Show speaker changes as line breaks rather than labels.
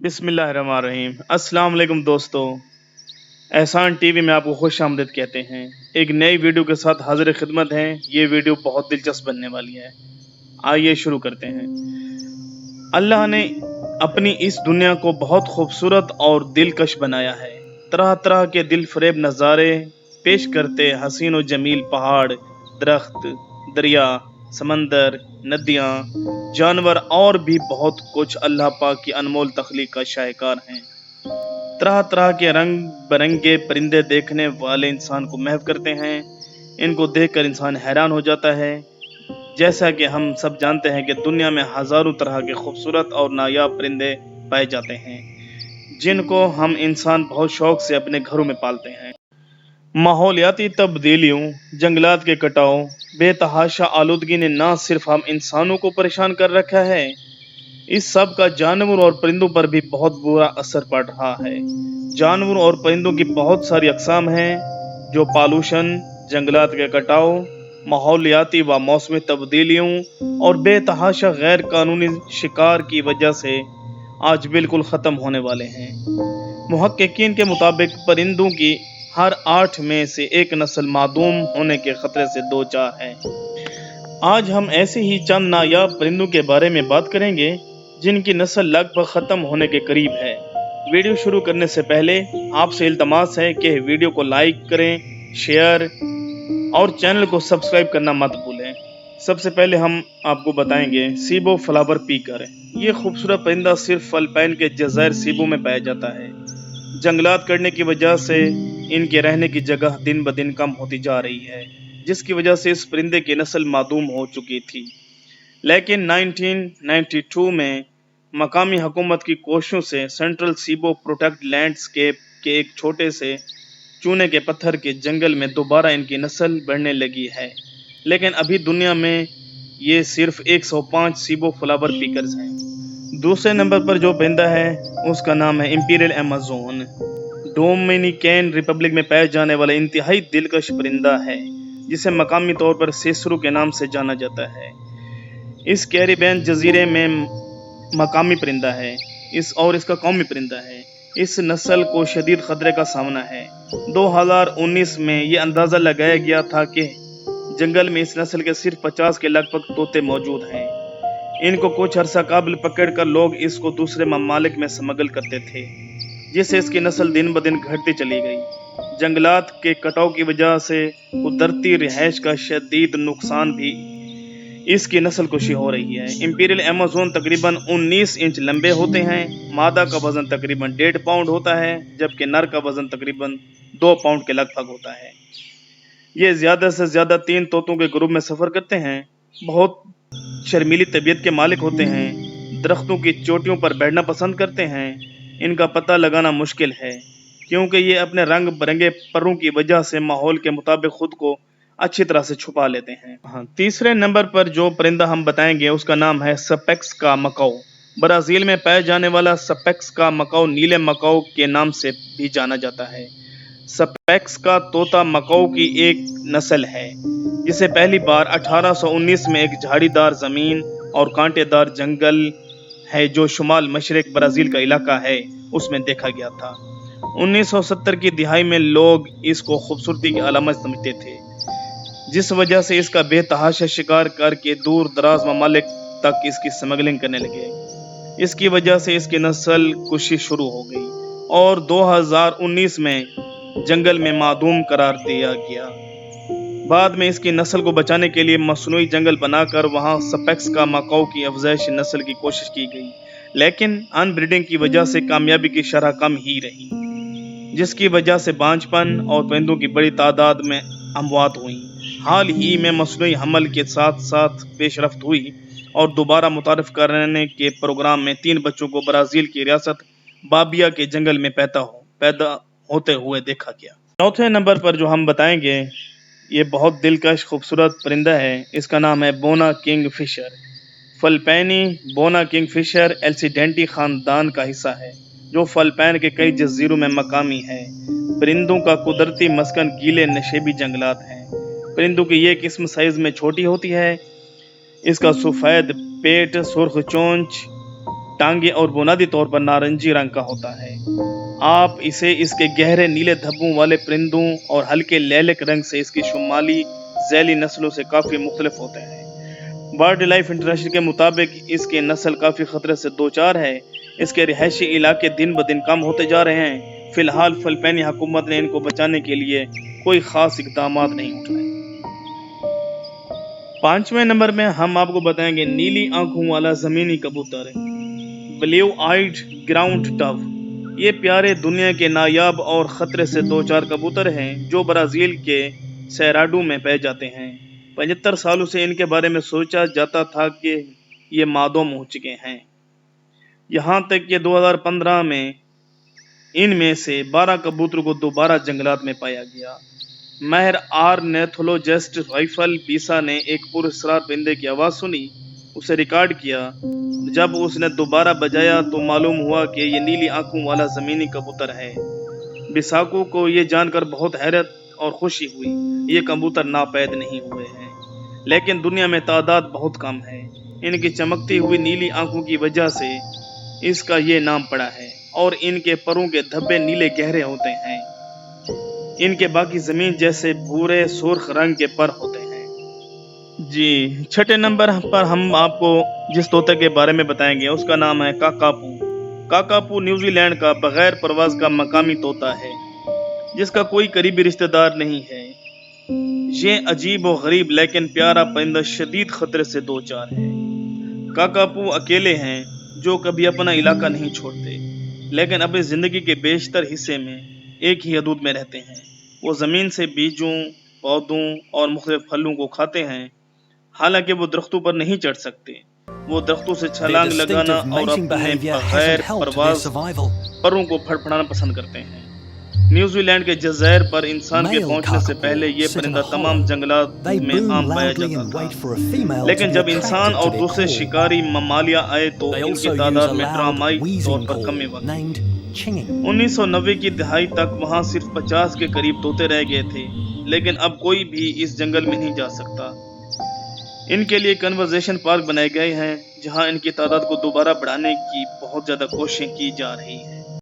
बिस्मिल्लाहिर्रहमानिर्रहीम। अस्सलाम वालेकुम दोस्तों, एहसान टीवी में आपको खुश आमदीद कहते हैं। एक नई वीडियो के साथ हाजिर खिदमत हैं। ये वीडियो बहुत दिलचस्प बनने वाली है। आइए शुरू करते हैं। अल्लाह ने अपनी इस दुनिया को बहुत खूबसूरत और दिलकश बनाया है। तरह तरह के दिल फरेब नज़ारे पेश करते हसीन व जमील पहाड़, दरख्त, दरिया, समंदर, नदियाँ, जानवर और भी बहुत कुछ अल्लाह पाक की अनमोल तख्लीक का शाहकार हैं। तरह तरह के रंग बिरंगे परिंदे देखने वाले इंसान को महव करते हैं। इनको देखकर इंसान हैरान हो जाता है। जैसा कि हम सब जानते हैं कि दुनिया में हजारों तरह के खूबसूरत और नायाब परिंदे पाए जाते हैं, जिनको हम इंसान बहुत शौक से अपने घरों में पालते हैं। माहौलियाती तब्दीलियों, जंगलात के कटाव, बेतहाशा आलूदगी ने न सिर्फ हम इंसानों को परेशान कर रखा है, इस सब का जानवर और परिंदों पर भी बहुत बुरा असर पड़ रहा है। जानवर और परिंदों की बहुत सारी अक़साम हैं जो पॉल्यूशन, जंगलात के कटाव, माहौलियाती व मौसमी तब्दीलियों और बेतहाशा गैर कानूनी शिकार की वजह से आज बिल्कुल ख़त्म होने वाले हैं। मुहक्किकीन के मुताबिक परिंदों की हर 8 में से एक नस्ल मादूम होने के खतरे से दो चार है। आज हम ऐसे ही चंद नायाब परिंदों के बारे में बात करेंगे जिनकी नस्ल लगभग ख़त्म होने के करीब है। वीडियो शुरू करने से पहले आपसे इल्तमास है कि वीडियो को लाइक करें, शेयर और चैनल को सब्सक्राइब करना मत भूलें। सबसे पहले हम आपको बताएंगे सीबो फ्लावर पीकर। ये खूबसूरत परिंदा सिर्फ फिलिपाइन के जज़ायर सीबो में पाया जाता है। जंगलात कटने की वजह से इनके रहने की जगह दिन ब दिन कम होती जा रही है, जिसकी वजह से इस परिंदे की नस्ल मादूम हो चुकी थी। लेकिन 1992 में मकामी हुकूमत की कोशिशों से सेंट्रल सीबो प्रोटेक्ट लैंडस्केप के एक छोटे से चूने के पत्थर के जंगल में दोबारा इनकी नस्ल बढ़ने लगी है। लेकिन अभी दुनिया में ये सिर्फ 105 सीबो फ्लावर पीकर्स हैं। दूसरे नंबर पर जो परिंदा है उसका नाम है इंपीरियल अमेज़न। डोमिनिकन रिपब्लिक में पाया जाने वाला इंतहाई दिलकश परिंदा है, जिसे मकामी तौर पर सेसरू के नाम से जाना जाता है। इस कैरिबियन जजीरे में मकामी परिंदा है इसका कौमी परिंदा है। इस नस्ल को शदीद खतरे का सामना है। 2019 में ये अंदाज़ा लगाया गया था कि जंगल में इस नस्ल के सिर्फ 50 के लगभग तोते मौजूद हैं। इनको कुछ अरसा कबल पकड़कर लोग इसको दूसरे ममालिक में स्मगल करते थे, जिससे इसकी नस्ल दिन ब दिन घटती चली गई। जंगलात के कटाव की वजह से कुदरती रिहाइश का शदीद नुकसान भी इसकी नस्ल कुशी हो रही है। इंपीरियल अमेज़न तकरीबन 19 इंच लंबे होते हैं। मादा का वजन तकरीबन 1.5 पाउंड होता है, जबकि नर का वजन तकरीबन 2 पाउंड के लगभग होता है। ये ज़्यादा से ज़्यादा 3 तोतों के ग्रुप में सफ़र करते हैं। बहुत शर्मीली तबीयत के मालिक होते हैं। दरख्तों की चोटियों पर बैठना पसंद करते हैं। इनका पता लगाना मुश्किल है, क्योंकि ये अपने रंग बिरंगे परों की वजह से माहौल के मुताबिक खुद को अच्छी तरह से छुपा लेते हैं। तीसरे नंबर पर जो परिंदा हम बताएंगे उसका नाम है सपेक्स का मकाऊ। ब्राज़ील में पाए जाने वाला सपेक्स का मकाऊ नीले मकाऊ के नाम से भी जाना जाता है। सपेक्स का तोता मकाऊ की एक नस्ल है, जिसे पहली बार 1819 में एक झाड़ीदार ज़मीन और कांटेदार जंगल है जो शुमाल मशरक ब्राज़ील का इलाका है, उसमें देखा गया था। 1970 की दिहाई में लोग इसको खूबसूरती की अलामत समझते थे, जिस वजह से इसका बेतहाशा शिकार करके दूर दराज ममालिक तक इसकी स्मगलिंग करने लगे। इसकी वजह से इसकी नस्ल कुशी शुरू हो गई और 2019 में जंगल में मादूम करार दिया गया। बाद में इसकी नस्ल को बचाने के लिए मसनूई जंगल बनाकर वहां सपेक्स का मकाऊ की अफजाइश नस्ल की कोशिश की गई, लेकिन अनब्रीडिंग की वजह से कामयाबी की शरह कम ही रही, जिसकी वजह से बांझपन और परिंदों की बड़ी तादाद में अमवात हुई। हाल ही में मसनूई हमल के साथ साथ पेशरफ्त हुई और दोबारा मुतारफ करने के प्रोग्राम में 3 बच्चों को ब्राज़ील की रियासत बाबिया के जंगल में पैदा होते हुए देखा गया। चौथे नंबर पर जो हम बताएंगे ये बहुत दिलकश खूबसूरत परिंदा है। इसका नाम है बोना किंग फिशर। फिलिपाइनी बोना किंग फिशर एल्सिडेंटी खानदान का हिस्सा है, जो फिलिपाइन के कई जजीरों में मकामी है। परिंदों का कुदरती मस्कन गीले नशेबी जंगलात हैं। परिंदों की ये किस्म साइज में छोटी होती है। इसका सफ़ेद पेट, सुर्ख चोंच टांगे और बुनियादी तौर पर नारंगी रंग का होता है। आप इसे इसके गहरे नीले धब्बों वाले परिंदों और हल्के लैलिक रंग से इसकी शुमाली ज़ैली नस्लों से काफ़ी मुख्तलिफ होते हैं। बर्ड लाइफ इंटरनेशनल के मुताबिक इसकी नस्ल काफ़ी ख़तरे से दो चार है। इसके रिहायशी इलाके दिन ब दिन कम होते जा रहे हैं। फ़िलहाल फ़िलिपाइनी हुकूमत ने इनको बचाने के लिए कोई ख़ास इक़दामात नहीं उठाए। 5वें नंबर में हम आपको बताएंगे नीली आंखों वाला ज़मीनी कबूतर, ब्लू आइड ग्राउंड डव। ये प्यारे दुनिया के नायाब और ख़तरे से दो चार कबूतर हैं जो ब्राज़ील के सेराडो में पाए जाते हैं। 75 सालों से इनके बारे में सोचा जाता था कि ये मादोम हो चुके हैं। यहाँ तक कि 2015 में इनमें से 12 कबूतरों को दोबारा जंगलात में पाया गया। महर ऑर्निथोलॉजिस्ट राइफल बीसा ने एक पुरस्कार परिंदे की आवाज़ सुनी, उसे रिकॉर्ड किया। जब उसने दोबारा बजाया तो मालूम हुआ कि ये नीली आंखों वाला ज़मीनी कबूतर है। बिसाको को ये जानकर बहुत हैरत और खुशी हुई। ये कबूतर नापैद नहीं हुए हैं, लेकिन दुनिया में तादाद बहुत कम है। इनकी चमकती हुई नीली आंखों की वजह से इसका ये नाम पड़ा है और इनके परों के धब्बे नीले गहरे होते हैं। इनके बाकी ज़मीन जैसे भूरे सुर्ख रंग के पर होते हैं। जी, छठे नंबर पर हम आपको जिस तोते के बारे में बताएंगे उसका नाम है काकापू। काकापू न्यूजीलैंड का बगैर परवाज़ का मकामी तोता है जिसका कोई करीबी रिश्तेदार नहीं है। ये अजीब और गरीब लेकिन प्यारा परिंदा शदीद खतरे से दो चार है। काकापू अकेले हैं जो कभी अपना इलाका नहीं छोड़ते, लेकिन अपनी ज़िंदगी के बेशतर हिस्से में एक ही हदूद में रहते हैं। वो ज़मीन से बीजों, पौधों और मुख्तलिफ फलों को खाते हैं। हालांकि वो दरख्तों पर नहीं चढ़ सकते। वो दरख्तों से छलांग लगाना और अपने बगैर परवाज़ परों को फड़फड़ाना पसंद करते हैं। न्यूजीलैंड के जज़ायर पर इंसान के पहुंचने से पहले ये परिंदा तमाम जंगलात में आम पाया जाता था, लेकिन जब इंसान और दूसरे शिकारी ममालिया आए तो इनकी तादाद में ड्रामाई तौर पर कमी हुई। 1990 की दहाई तक वहाँ सिर्फ 50 के करीब तोते रह गए थे, लेकिन अब कोई भी इस जंगल में नहीं जा सकता। इनके लिए कन्वर्जेशन पार्क बनाए गए हैं जहाँ इनकी तादाद को दोबारा बढ़ाने की बहुत ज़्यादा कोशिशें की जा रही हैं।